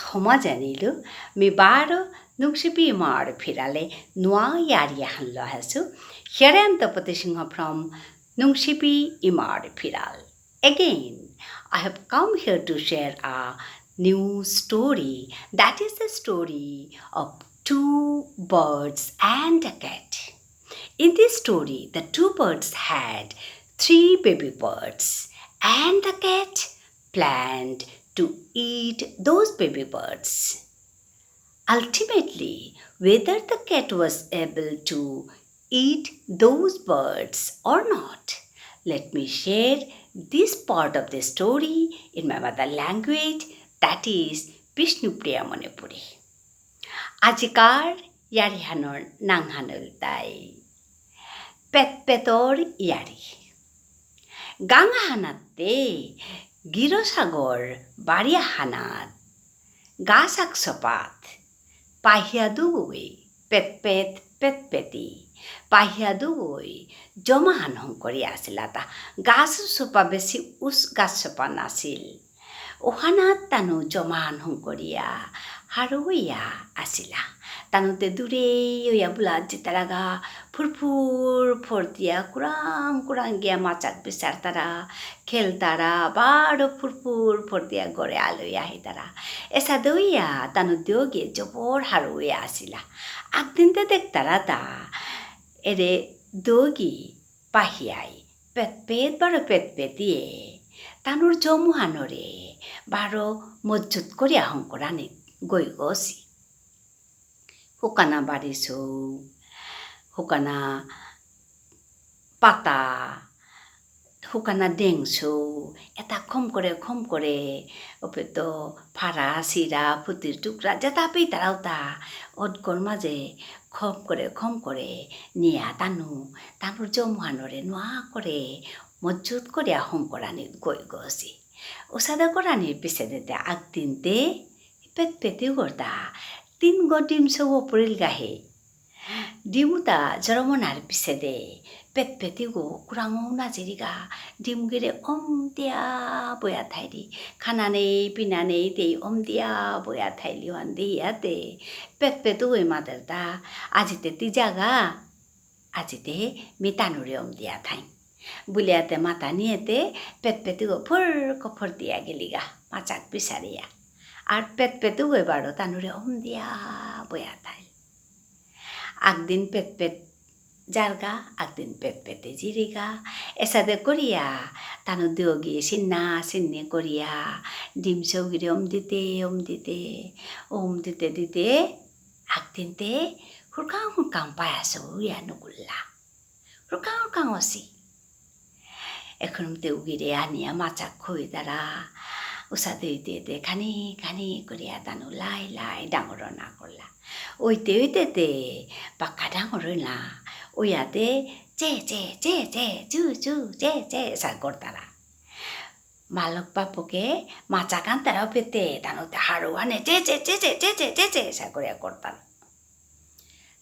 Homogeneilo, mi baro nungsipi mar firale noa yari hanlo hasu. Here am the Patishinga from Nungsipi Imar Firal. Again, I have come here to share a new story. That is the story of two birds and a cat. In this story, the two birds had 3 baby birds, and the cat planned to eat those baby birds. Ultimately, whether the cat was able to eat those birds or not, let me share this part of the story in my mother language, that is Bishnupriya Manipuri. Ajikar yari hanor nang hanol tai. Pet petor yari. Ganga hanate girosagor baria hanat. Gasak sopat. Pahiadugui pet peti. Pahiadugui jomahan hong kori asilata. Gasu sopa besi us gas sopa nasil. Ohanat tanu jomahan hong koria haruya asila. Tanu te dure ya bula jitaraga furfur fortia kurang gia macak besar tara khel tara baro furfur fortia gore aluya hitara. Esa doya tanu dioge jobor haruya asila. Akdin te dektara ta ere dogi pahiai pet baro pet petie. Tanur jomuhanore baro mojjut koria hongkorani goigosi. Hukana bariso, hukana pata, hukana dengso, eta khom kore, opeto phara sira putir tukra jata pe tarauta odgor maje khom kore niya tanur jomuhanore noa kore mojjut koria hongkorani goigosi. Usada korani pisedete agdinte pet gorda 3 go dim so poril gahe. Dimuta jaramonar pisede pet go kurangona jeriga dimgire dia boya thairi khanane pinane te dia boya thaili hande yate pet go madarda ajite tijaga ajite mitanure dia thai. Buliate mata niete pet go for dia geliga macak pisaria. আর পেট হয়ে বাড়ো তানুরে দিয়া বয়া তাই একদিন পেট জারগা একদিন পেতে জিরিগা এসাদে করিয়া তানু দিও গিয়ে সিন্নি করিয়া ডিম সৌগিরে ওম দিতে একদিন তে হুরকাং পায়াসো ইয়া নুগুল্লা হুরকাং অসি এখন তে উগিরে আনিয়া মাচাক খই দ্বারা Usade ite khani koria tanu lai dangoro na kolla. Oite te pakka dangoro na oyate che chu sa kortara. Malok papuke macakan tara pete tanu te haruane che sa koria kortara.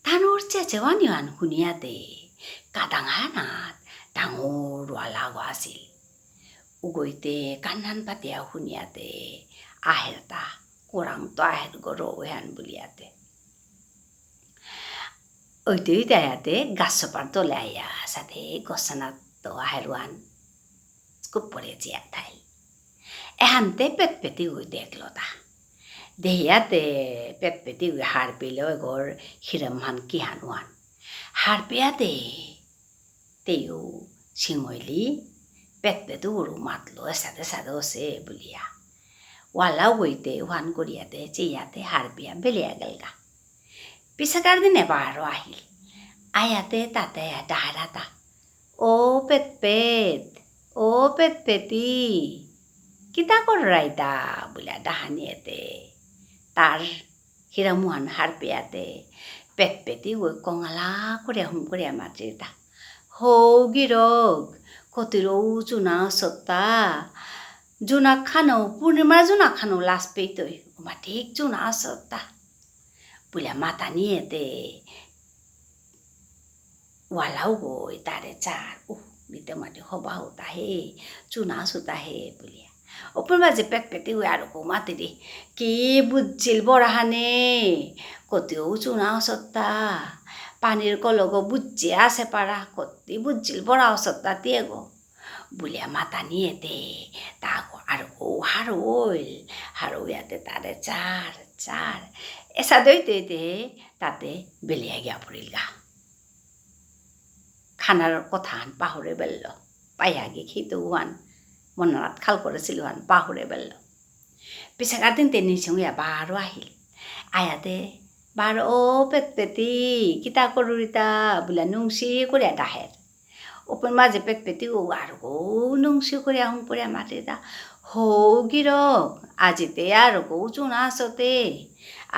Tanur che wanian huniate kadanganat tangor wala wasil. Ugoite kanan patia huniate aherta kurang to aher goro wehan buliate. Oite ayate gasopar to laya sate gosanat to aheruan skupore jia thai. Ehante peti ui deklota. Dehiate peti ui harpilo gor hiramhan kihanuan. Harpiate teu singoili pet uru matlo sado se bulia. Wala woite wan goriate chiyate harbia belia galga. Pisakar dine baro ahil. Ayate tate daharata. O peti. Kita korraita bulia dahaniete. Tar hiramuan harpiate peti wo kongala korea matrita. Ho girog kotiro juna sotta juna khano purnima juna khano last peitoi ma thik juna sotta pulia mata niete walau go itare char bite mate hoba hota he juna sota he pulia ওপর মাঝে পেট পেতে আর কো মাতিরি কি বুঝছিল বড়াহানে কতিও চুনা সত্তা পানির কলগো বুঝছে আসে পারা কতি বুঝছিল বড়া সত্তা দিয়ে গো বুলিয়া মাথা নিয়ে দে তা আর ও হারোইয়াতে তারে চার চার এসা দইতে তাতে বেলিয়া গিয়া পড়িল গা খানার কথা পাহরে বেলল পাইয়া গিয়ে খেতে উহান মনারাত খাল করেছিল উহান পাহরে বেলল পিছাকার দিন তেনি সঙ্গে বারো আহিল আয়াতে বার ও পেট পেতি কিতা করুরিতা বলে নুংসি করিয়া ডাহের ওপর মাঝে পেট পেতি ও আর গো নুংসি করিয়া হুং পড়িয়া মাতি দা হৌ গিরক আজিতে আর গো চুনা আসতে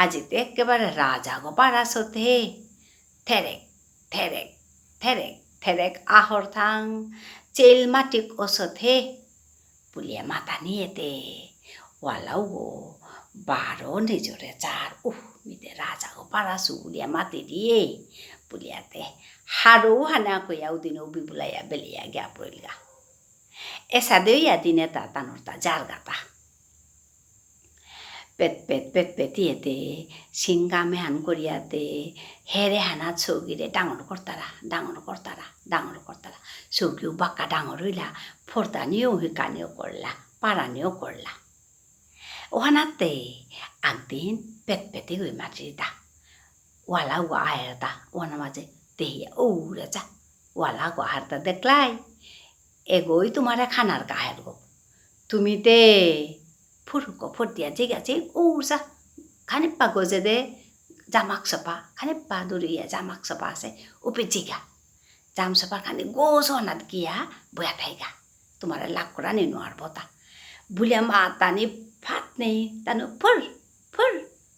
আজিতে একেবারে রাজা গো পারাসতে থেরেক থেরেক থেরেক থেরেক আহর থাং চেল মাটিক ওসথে বুলিয়া মাথা নিয়েতে ওয়ালাও গো বারো নিজরে চার মিতে রাজা গো পারাসু বুলিয়া মাতি দিয়ে বুলিয়াতে হারো হানা কইয়া উদিন উবি বুলাইয়া বেলিয়া গিয়া পড়িল গা এসা দেইয়া দিনে তা তানোর তা জার গাতা পেট পেটিয়েতে সিংগামে হান করিয়াতে হেরে হানা চৌকিরে ডাঙর করতারা চৌকিও বাক্কা ডাঙর হইলা ফোরতানিও হিকানিও করলা পারানিও করলা ওহানাতে একদিন পেট পেতে গই মাটিটা ওয়ালা গো আহারতা ওহানা মাঝে দেহিয়া ওরে যা ওয়ালা গো আহারতা দেখলাই এগোই তোমারে খানার কাহের গো তুমি তে ফুরুকো ফুট দিয়া জিগাছে উড়সা খানিপ্পা গজে দে জামাক সপা খানিপ্পা দূরিয়া জামাক সপা আছে উপে জিগা জাম সপা খানি গোস অনাত গিয়া বয়া থাইগা তোমার লাগ করা নিনো আর বতা বুলিয়া মা তানি ফাট নেই তানো ফুর ফুর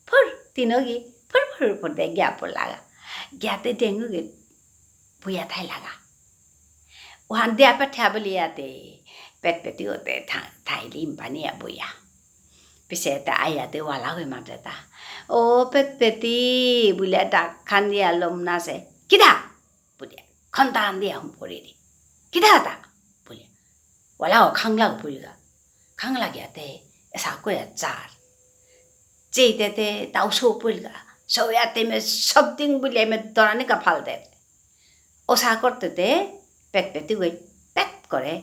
ফুর তিনগি ফুর ফুর ফুর দে গিয়া পর লাগা গিয়াতে ডেঙ্গুগে বয়া থাই লাগা ওহান দিয়া পেঠা বলিয়াতে পেট পেটি হতে থাই লিম্পানিয়া বইয়া পিছে এটা আয়াতে ওয়ালা হয়ে মাতে তা ও পেট পেটি বুলিয়া ডাক খান দিয়া লম নাচে কিধা বুলিয়া খন্তান দিয়া হুম পড়ি দি কিধা তা বুলিয়া ওয়ালা খাংলাগ বুলিগা খাংলা গিয়াতে এসা কইয়া চার চেইতে তাও সৌ পড়িগা সৌয়াতে মে সব দিন বুলিয়া মে দরানি কা ফাল দে ওসা করতে পেট পেটি গই পেট করে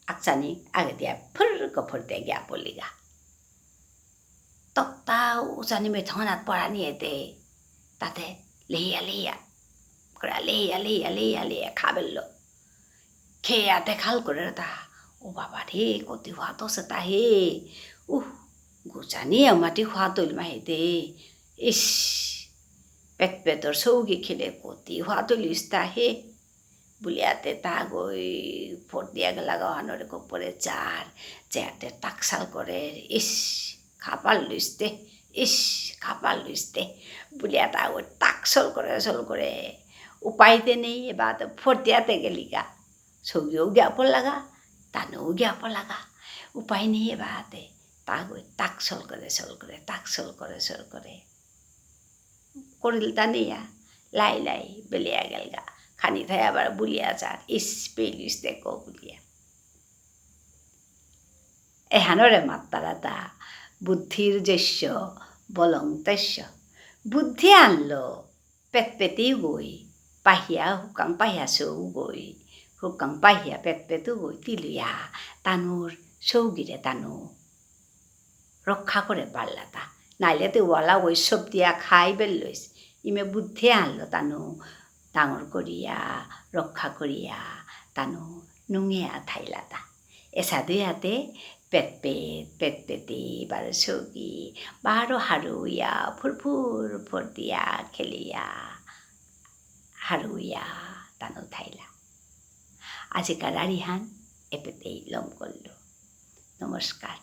আকসানি আগে দিয়া ফুর দে গিয়া পড়িগা তক্তা উজানি মেথনাত পড়া নিয়েতে তাতে লেহিয়া করে লেহিয়া খাবেল খেয়াতে খাল করে তা ও বাবা রে কতি হওয়া তো সে তা হে গুজানি মাটি হওয়া তৈল মাহিতে ইস পেটর চৌকি খেলে কতি হওয়া তৈলিস তা হে বুলিয়াতে তা গই ফোট দিয়া গেলা গাওয়ানোর কোপরে চার চেয়ারতে টাকসাল করে ইস খাপাল লুইসতে বুলিয়া তা ওই টাকসল করে উপায়তে নেই এবার তো ফোরতিয়াতে গেলি গা ছবিও গিয়াপর লাগা তানেও গিয়াপর লাগা উপায় নেই এবারতে তা ওই টাকসল করে করিল তা নেইয়া লাই বেলিয়া গেল গা খানি থাই আবার বুলিয়া চার ইস পেলিস দেখো বুলিয়া এহানরে মাত্তারা তা বুদ্ধির যস্য বলং তস্য বুদ্ধি আনলো পেট পেতেও গই পাহিয়া হুকাং পাহিয়া চৌ গই হুকাং পাহিয়া পেট পেতেও গই তিলুয়া তানুর চৌগিরে তানু রক্ষা করে পারলা তা নাইলে তো ওয়ালা ওই সব দিয়া খাই বেললইস ইমে বুদ্ধি আনলো তানু ডাঙর করিয়া রক্ষা করিয়া তানু নুঙিয়া থাইলা তা এসা দুইয়াতে পেট পেতে বারো চৌকি বারো হারুইয়া ফুর দিয়া খেলিয়া হারুইয়া তানু থাইলা আজিকার আরিহান এপেতেই লম করল নমস্কার।